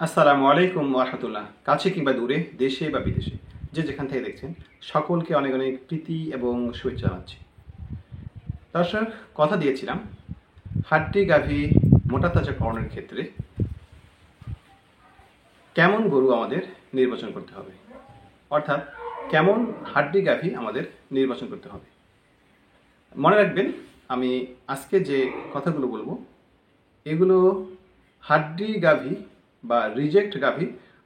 আসসালামু আলাইকুম ওরহামতুল্লাহ। কাছে কিংবা দূরে, দেশে বা বিদেশে যে যেখান থেকে দেখছেন সকলকে অনেক অনেক প্রীতি এবং শুভেচ্ছা জানাচ্ছি। দর্শক, কথা দিয়েছিলাম হাড্ডি গাভী মোটা তাজাকরণের ক্ষেত্রে কেমন গরু আমাদের নির্বাচন করতে হবে, অর্থাৎ কেমন হাড্ডি গাভী আমাদের নির্বাচন করতে হবে। মনে রাখবেন, আমি আজকে যে কথাগুলো বলবো এগুলো হাড্ডি গাভী বা রিজেক্ট গাভী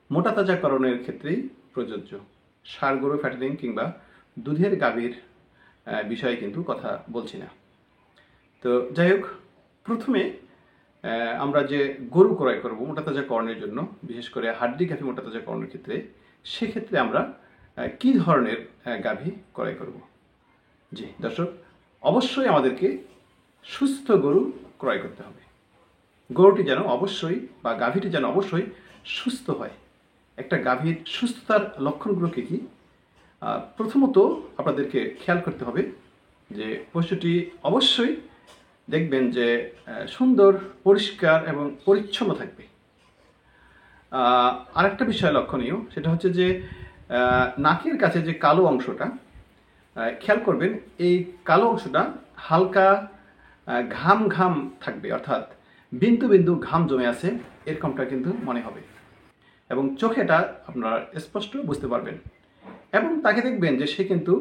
মোটা তাজাকরণের ক্ষেত্রেই প্রযোজ্য। ষাঁড় গরু ফ্যাটেনিং কিংবা দুধের গাভীর বিষয়ে কিন্তু কথা বলছি না। তো যাই হোক, প্রথমে আমরা যে গরু ক্রয় করব মোটা তাজাকরণের জন্য, বিশেষ করে হাড্ডি গাভী মোটা তাজাকরণের ক্ষেত্রে, সেক্ষেত্রে আমরা কি ধরনের গাভী ক্রয় করব। জি দর্শক, অবশ্যই আমাদেরকে সুস্থ গরু ক্রয় করতে হবে। গরুটি যেন অবশ্যই বা গাভীটি যেন অবশ্যই সুস্থ হয়। একটা গাভীর সুস্থতার লক্ষণগুলো কী কী? প্রথমত আপনাদেরকে খেয়াল করতে হবে যে পশুটি অবশ্যই দেখবেন যে সুন্দর, পরিষ্কার এবং পরিচ্ছন্ন থাকবে। আরেকটা বিষয় লক্ষণীয়, সেটা হচ্ছে যে নাকের কাছে যে কালো অংশটা, খেয়াল করবেন এই কালো অংশটা হালকা ঘাম ঘাম থাকবে, অর্থাৎ বিন্দু বিন্দু ঘাম জমে আছে এরকমটা কিন্তু মনে হবে, এবং চোখেটা আপনারা স্পষ্ট বুঝতে পারবেন। এবং তাকে দেখবেন যে সে কিন্তু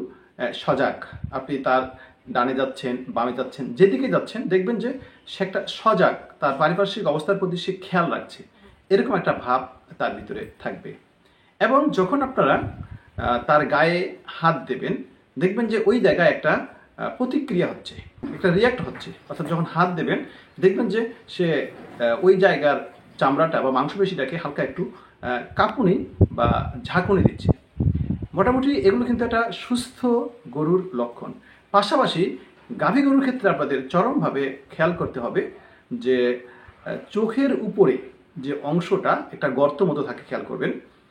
সজাগ। আপনি তার ডানে যাচ্ছেন, বামে যাচ্ছেন, যেদিকে যাচ্ছেন দেখবেন যে সে একটা সজাগ, তার পারিপার্শ্বিক অবস্থার প্রতি সে খেয়াল রাখছে, এরকম একটা ভাব তার ভিতরে থাকবে। এবং যখন আপনারা তার গায়ে হাত দেবেন দেখবেন যে ওই জায়গায় একটা প্রতিক্রিয়া হচ্ছে, একটা রিয়াক্ট হচ্ছে। অর্থাৎ যখন হাত দেবেন দেখবেন যে সে ওই জায়গার চামড়াটা বা মাংসপেশিটাকে হালকা একটু কাঁপুনি বা ঝাঁকুনি দিচ্ছে। মোটামুটি এগুলো কিন্তু একটা সুস্থ গরুর লক্ষণ। পাশাপাশি গাভী গরুর ক্ষেত্রে আপনাদের চরমভাবে খেয়াল করতে হবে যে চোখের উপরে যে অংশটা একটা গর্ত মতো থাকে, খেয়াল করবেন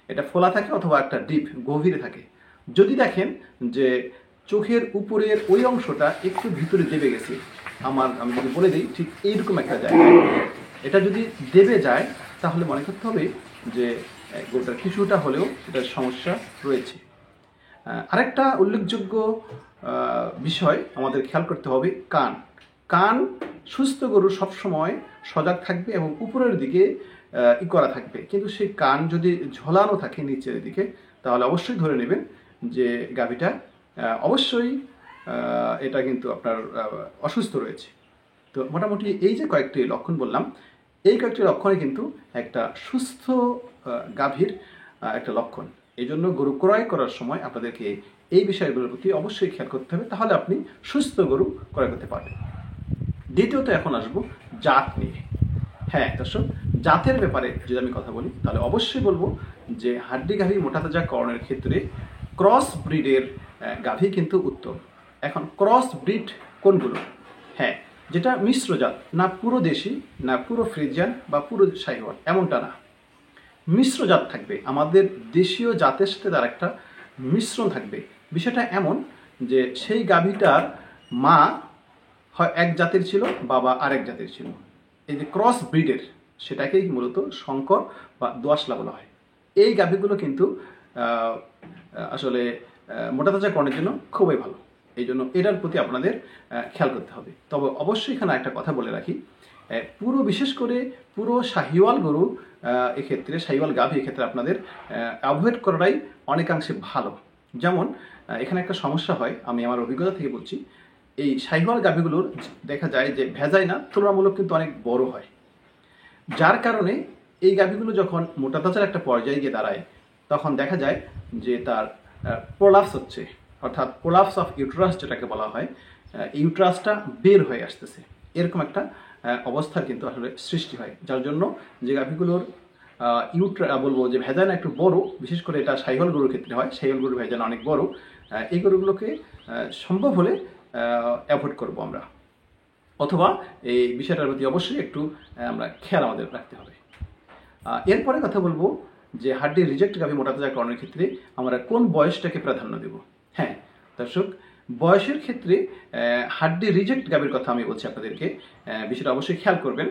এটা ফোলা থাকে অথবা একটা ডিপ গভীরে থাকে। যদি দেখেন যে চোখের উপরের ওই অংশটা একটু ভিতরে দেবে গেছে, আমি যদি বলে দিই ঠিক এইরকম একটা জায়গায়, এটা যদি দেবে যায় তাহলে মনে করতে হবে যে গরুটার কিছুটা হলেও এটার সমস্যা রয়েছে। আরেকটা উল্লেখযোগ্য বিষয় আমাদের খেয়াল করতে হবে কান। সুস্থ গরু সবসময় সজাগ থাকবে এবং উপরের দিকে করা থাকবে, কিন্তু সেই কান যদি ঝোলানো থাকে নিচের দিকে তাহলে অবশ্যই ধরে নেবেন যে গাভীটা অবশ্যই এটা কিন্তু আপনার অসুস্থ রয়েছে। তো মোটামুটি এই যে কয়েকটি লক্ষণ বললাম, এই কয়েকটি লক্ষণই কিন্তু একটা সুস্থ গাভীর একটা লক্ষণ। এই জন্য গরু ক্রয় করার সময় আপনাদেরকে এই বিষয়গুলোর প্রতি অবশ্যই খেয়াল করতে হবে, তাহলে আপনি সুস্থ গরু ক্রয় করতে পারবেন। দ্বিতীয়ত এখন আসবো জাত নিয়ে। হ্যাঁ দর্শক, জাতের ব্যাপারে যদি আমি কথা বলি তাহলে অবশ্যই বলবো যে হাড্ডি গাভী মোটা তাজাকরণের ক্ষেত্রে ক্রস ব্রিডের গাভী কিন্তু উত্তম। এখন ক্রস ব্রিড কোনগুলো? হ্যাঁ, যেটা মিশ্র জাত, না পুরো দেশি, না পুরো ফ্রিজিয়ান বা পুরো শাহিওয়াল, এমনটা না। মিশ্র জাত থাকবে, আমাদের দেশীয় জাতের সাথে তার একটা মিশ্রণ থাকবে। বিষয়টা এমন যে সেই গাভীটার মা হয় এক জাতের ছিল, বাবা আরেক জাতের ছিল। এই যে ক্রস ব্রিডের, সেটাকেই মূলত শঙ্কর বা দোআঁশলা বলা হয়। এই গাভীগুলো কিন্তু আসলে মোটা তাজাকরণের জন্য খুবই ভালো। এই জন্য এটার প্রতি আপনাদের খেয়াল করতে হবে। তবে অবশ্যই এখানে একটা কথা বলে রাখি, বিশেষ করে পুরো শাহিওয়াল গরু এক্ষেত্রে, শাহিওয়াল গাভী এক্ষেত্রে আপনাদের অ্যাভয়েড করাটাই অনেকাংশে ভালো। যেমন এখানে একটা সমস্যা হয়, আমি আমার অভিজ্ঞতা থেকে বলছি, এই শাহিওয়াল গাভীগুলোর দেখা যায় যে ভেজাইনা তুলনামূলক কিন্তু অনেক বড় হয়, যার কারণে এই গাভীগুলো যখন মোটা তাজার একটা পর্যায়ে গিয়ে দাঁড়ায় তখন দেখা যায় যে তার প্রলাপস হচ্ছে, অর্থাৎ প্রলাপস অফ ইউট্রাস যেটাকে বলা হয়, ইউট্রাসটা বের হয়ে আসতেছে, এরকম একটা অবস্থার কিন্তু আসলে সৃষ্টি হয়। যার জন্য যে গাভীগুলোর বলবো যে ভেজানা একটু বড়, বিশেষ করে এটা শাহিওয়াল গরুর ক্ষেত্রে হয়, শাহিওয়াল গরুর ভেজানা অনেক বড়, এই গরুগুলোকে সম্ভব হলে অ্যাভয়েড করবো আমরা, অথবা এই বিষয়টার প্রতি অবশ্যই একটু আমরা খেয়াল আমাদের রাখতে হবে। এরপরে কথা বলবো যে হাড্ডি রিজেক্ট গাভী মোটা তাজাকরণের ক্ষেত্রে আমরা কোন বয়সটাকে প্রাধান্য দেব। হ্যাঁ দর্শক, বয়সের ক্ষেত্রে হাড্ডি রিজেক্ট গাভীর কথা আমি বলছি আপনাদেরকে, বিষয়টা অবশ্যই খেয়াল করবেন।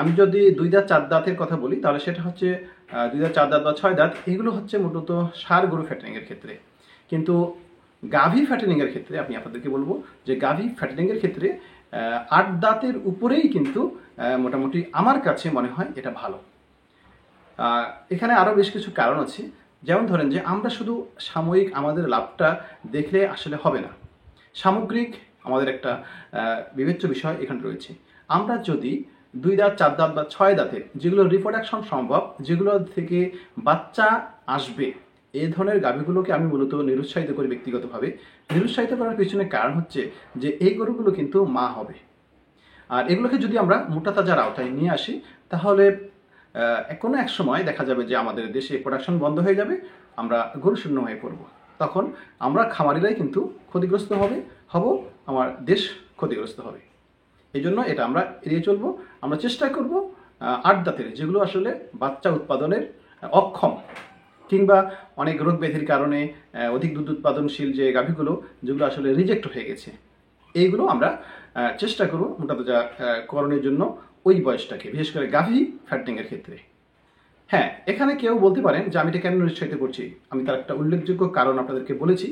আমি যদি 2 দাঁত 4 দাঁতের কথা বলি তাহলে সেটা হচ্ছে 2 দাঁত 4 দাঁত বা 6 দাঁত, এগুলো হচ্ছে মূলত ষাঁড় গরু ফ্যাটেনিংয়ের ক্ষেত্রে। কিন্তু গাভী ফ্যাটেনিংয়ের ক্ষেত্রে আমি আপনাদেরকে বলবো যে গাভী ফ্যাটেনিংয়ের ক্ষেত্রে 8 দাঁতের উপরেই কিন্তু মোটামুটি আমার কাছে মনে হয় এটা ভালো। এখানে আরও বেশ কিছু কারণ আছে। যেমন ধরেন যে আমরা শুধু সাময়িক আমাদের লাভটা দেখলে আসলে হবে না, সামগ্রিক আমাদের একটা বিবেচ্য বিষয় এখানে রয়েছে। আমরা যদি 2 দাঁত 4 দাঁত বা 6 দাঁতের যেগুলো রিপ্রোডাকশন সম্ভব, যেগুলো থেকে বাচ্চা আসবে, এই ধরনের গাভীগুলোকে আমি মূলত নিরুৎসাহিত করি ব্যক্তিগতভাবে। নিরুৎসাহিত করার পিছনে কারণ হচ্ছে যে এই গরুগুলো কিন্তু মা হবে, আর এগুলোকে যদি আমরা মোটা তাজার আওতায় নিয়ে আসি তাহলে কোনো এক সময় দেখা যাবে যে আমাদের দেশে প্রোডাকশন বন্ধ হয়ে যাবে, আমরা গরু শূন্য হয়ে পড়ব। তখন আমরা খামারিরাই কিন্তু ক্ষতিগ্রস্ত হব, আমার দেশ ক্ষতিগ্রস্ত হবে। এই জন্য এটা আমরা এড়িয়ে চলবো। আমরা চেষ্টা করব 8 দাঁতের যেগুলো আসলে বাচ্চা উৎপাদনের অক্ষম, কিংবা অনেক রোগ ব্যাধির কারণে অধিক দুধ উৎপাদনশীল যে গাভীগুলো যেগুলো আসলে রিজেক্ট হয়ে গেছে, এইগুলো আমরা চেষ্টা করব মোটা তাজা করণের জন্য ওই বয়সটাকে, বিশেষ করে গাভী ফ্যাটেনিংয়ের ক্ষেত্রে। হ্যাঁ, এখানে কেউ বলতে পারেন যে আমি এটা কেন নিরুৎসাহিত করছি, আমি তার একটা উল্লেখযোগ্য কারণ আপনাদেরকে বলেছি।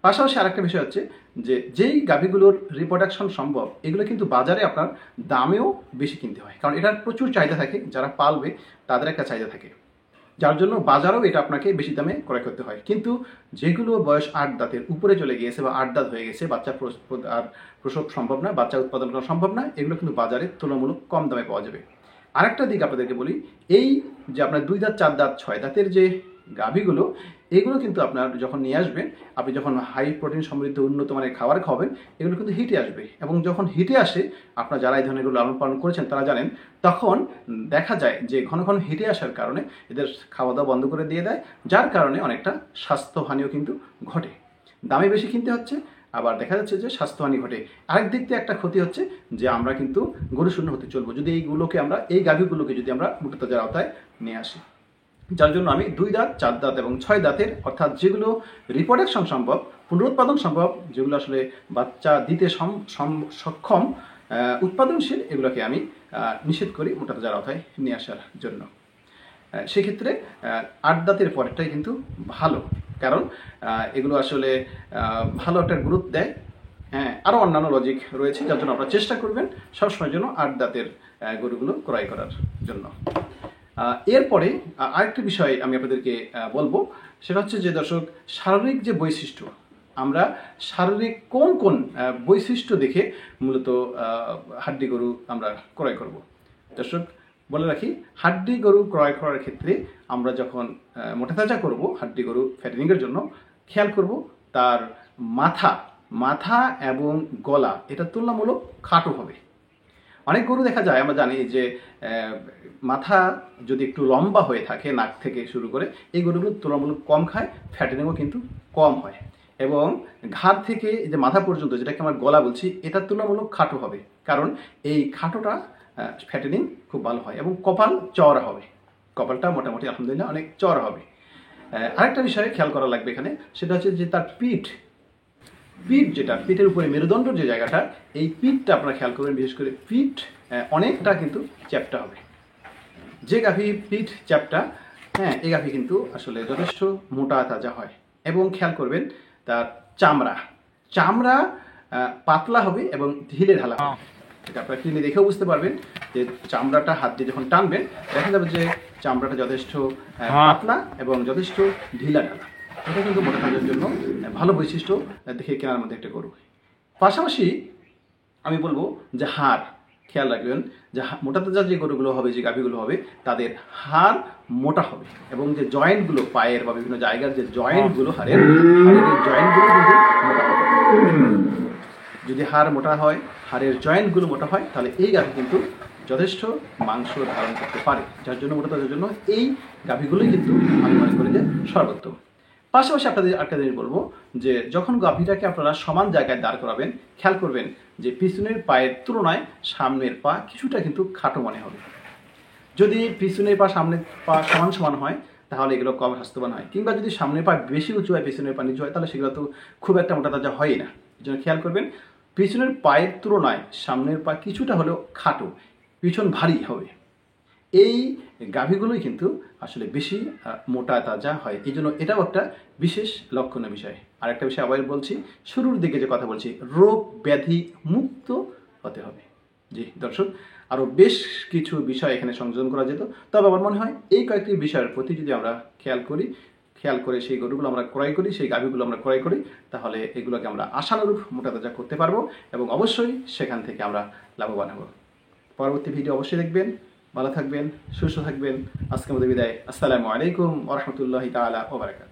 পাশাপাশি আরেকটা বিষয় হচ্ছে যে যেই গাভীগুলোর রিপ্রোডাকশন সম্ভব, এগুলো কিন্তু বাজারে আপনার দামেও বেশি কিনতে হয়, কারণ এটার প্রচুর চাহিদা থাকে, যারা পালবে তাদের একটা চাহিদা থাকে, যার জন্য বাজারেও এটা আপনাকে বেশি দামে ক্রয় করতে হয়। কিন্তু যেগুলো বয়স 8 দাঁতের উপরে চলে গিয়েছে বা 8 দাঁত হয়ে গেছে, বাচ্চা আর প্রসব সম্ভব না, বাচ্চা উৎপাদন করা সম্ভব না, এগুলো কিন্তু বাজারে তুলনামূলক কম দামে পাওয়া যাবে। আরেকটা দিক আপনাদেরকে বলি, এই যে আপনার 2 দাঁত 4 দাঁত 6 দাঁতের যে গাভীগুলো, এগুলো কিন্তু আপনার যখন নিয়ে আসবেন, আপনি যখন হাই প্রোটিন সমৃদ্ধ উন্নত মানের খাবার খাওয়াবেন, এগুলো কিন্তু হিটে আসবে। এবং যখন হিটে আসে, আপনারা যারা এই ধরনের এগুলো লালন পালন করেছেন তারা জানেন, তখন দেখা যায় যে ঘন ঘন হিটে আসার কারণে এদের খাওয়া দাওয়া বন্ধ করে দিয়ে দেয়, যার কারণে অনেকটা স্বাস্থ্যহানিও কিন্তু ঘটে। দামে বেশি কিনতে হচ্ছে, আবার দেখা যাচ্ছে যে স্বাস্থ্যহানি ঘটে। আরেক দিক থেকে একটা ক্ষতি হচ্ছে যে আমরা কিন্তু গরু শূন্য হতে চলবো যদি এই গাভীগুলোকে যদি আমরা মোটা তাজার আওতায় নিয়ে আসি। যার জন্য আমি 2 দাঁত 4 দাঁত এবং 6 দাঁতের, অর্থাৎ যেগুলো রিপ্রোডাকশন সম্ভব, পুনরুৎপাদন সম্ভব, যেগুলো আসলে বাচ্চা দিতে সক্ষম, উৎপাদনশীল, এগুলোকে আমি নিষেধ করি মোটা তাজার আওতায় নিয়ে আসার জন্য। সেক্ষেত্রে 8 দাঁতের পরেরটাই কিন্তু ভালো, কারণ এগুলো আসলে ভালো একটা গ্রোথ দেয়। হ্যাঁ, আরও অন্যান্য লজিক রয়েছে, যার জন্য আপনারা চেষ্টা করবেন সবসময়ের জন্য 8 দাঁতের গরুগুলো ক্রয় করার জন্য। এরপরে আরেকটি বিষয় আমি আপনাদেরকে বলবো, সেটা হচ্ছে যে দর্শক, শারীরিক যে বৈশিষ্ট্য, আমরা শারীরিক কোন কোন বৈশিষ্ট্য দেখে মূলত হাড্ডি গরু আমরা ক্রয় করব। দর্শক, বলে রাখি, হাড্ডি গরু ক্রয় করার ক্ষেত্রে আমরা যখন মোটা তাজা করবো হাড্ডি গরু ফ্যাটেনিংয়ের জন্য, খেয়াল করব তার মাথা এবং গলা এটা তুলনামূলক খাটো হবে। অনেক গরু দেখা যায়, আমরা জানি যে মাথা যদি একটু লম্বা হয়ে থাকে, নাক থেকে শুরু করে, এই গরুগুলো তুলনামূলক কম খায়, ফ্যাটেনিংও কিন্তু কম হয়। এবং ঘাড় থেকে যে মাথা পর্যন্ত, যেটাকে আমরা গলা বলছি, এটা তুলনামূলক খাটো হবে, কারণ এই খাটোটা ফ্যাটেনিং খুব ভালো হয়। এবং কপাল চওড়া হবে, কপালটা মোটামুটি আলহামদুলিল্লাহ অনেক চওড়া হবে। আরেকটা বিষয়ে খেয়াল করা লাগবে এখানে, সেটা হচ্ছে যে তার পিঠ, যেটা পিঠের উপরে মেরুদণ্ডর যে জায়গাটা, এই পিঠটা আপনারা খেয়াল করবেন, বিশেষ করে পিঠ অনেকটা কিন্তু চ্যাপ্টা হবে। যে গাভী পিঠ চ্যাপ্টা, হ্যাঁ, এই গাভী কিন্তু আসলে যথেষ্ট মোটা তাজা হয়। এবং খেয়াল করবেন তার চামড়া পাতলা হবে এবং ঢিলে ঢালা হবে। এটা আপনারা কিনে দেখেও বুঝতে পারবেন যে চামড়াটা হাত দিয়ে যখন টানবেন, দেখা যাবে যে চামড়াটা যথেষ্ট পাতলা এবং যথেষ্ট ঢিলা ঢালা। এটা কিন্তু মোটা তাজার জন্য ভালো বৈশিষ্ট্য দেখে কেনার মধ্যে একটা গরু। পাশাপাশি আমি বলবো যে হাড় খেয়াল রাখবেন, যে মোটা তাজা যে গরুগুলো হবে, যে গাভীগুলো হবে, তাদের হাড় মোটা হবে। এবং যে জয়েন্টগুলো, পায়ের বা বিভিন্ন জায়গার যে জয়েন্টগুলো, হাড়ের জয়েন্টগুলো কিন্তু মোটা হবে। যদি হাড় মোটা হয়, হাড়ের জয়েন্টগুলো মোটা হয়, তাহলে এই গাভী কিন্তু যথেষ্ট মাংস ধারণ করতে পারে। যার জন্য মোটা তাজার জন্য এই গাভীগুলোই কিন্তু আমি মনে করি যে সর্বোত্তম। পাশাপাশি আপনাদের একটা জিনিস বলবো, যে যখন গাভীটাকে আপনারা সমান জায়গায় দাঁড় করাবেন, খেয়াল করবেন যে পিছনের পায়ের তুলনায় সামনের পা কিছুটা কিন্তু খাটো মনে হবে। যদি পিছনের পা সামনের পা সমান সমান হয়, তাহলে এগুলো কম স্বাস্থ্যবান হয়। কিংবা যদি সামনের পা বেশি উঁচু হয়, পিছনের পা নিচু হয়, তাহলে সেগুলো তো খুব একটা মোটা তাজা হয় না। এই জন্য খেয়াল করবেন, পিছনের পায়ের তুলনায় সামনের পা কিছুটা হলেও খাটো, পিছন ভারী হবে। এই গাভীগুলোই কিন্তু আসলে বেশি মোটা তাজা হয়। এই জন্য এটাও একটা বিশেষ লক্ষণীয় বিষয়। আরেকটা বিষয় আবার বলছি, শুরুর দিকে যে কথা বলছি, রোগ ব্যাধি মুক্ত হতে হবে। জি দর্শক, আরও বেশ কিছু বিষয় এখানে সংযোজন করা যেত, তবে আমার মনে হয় এই কয়েকটি বিষয়ের প্রতি যদি আমরা খেয়াল করে সেই গরুগুলো আমরা ক্রয় করি, সেই গাভীগুলো আমরা ক্রয় করি, তাহলে এগুলোকে আমরা আশানুরূপ মোটা তাজা করতে পারবো এবং অবশ্যই সেখান থেকে আমরা লাভবান হব। পরবর্তী ভিডিও অবশ্যই দেখবেন। ভালো থাকবেন, সুস্থ থাকবেন। আজকের মতো বিদায়। আসসালামু আলাইকুম ওয়া রাহমাতুল্লাহি তাআলা ওয়া বারাকাতুহু।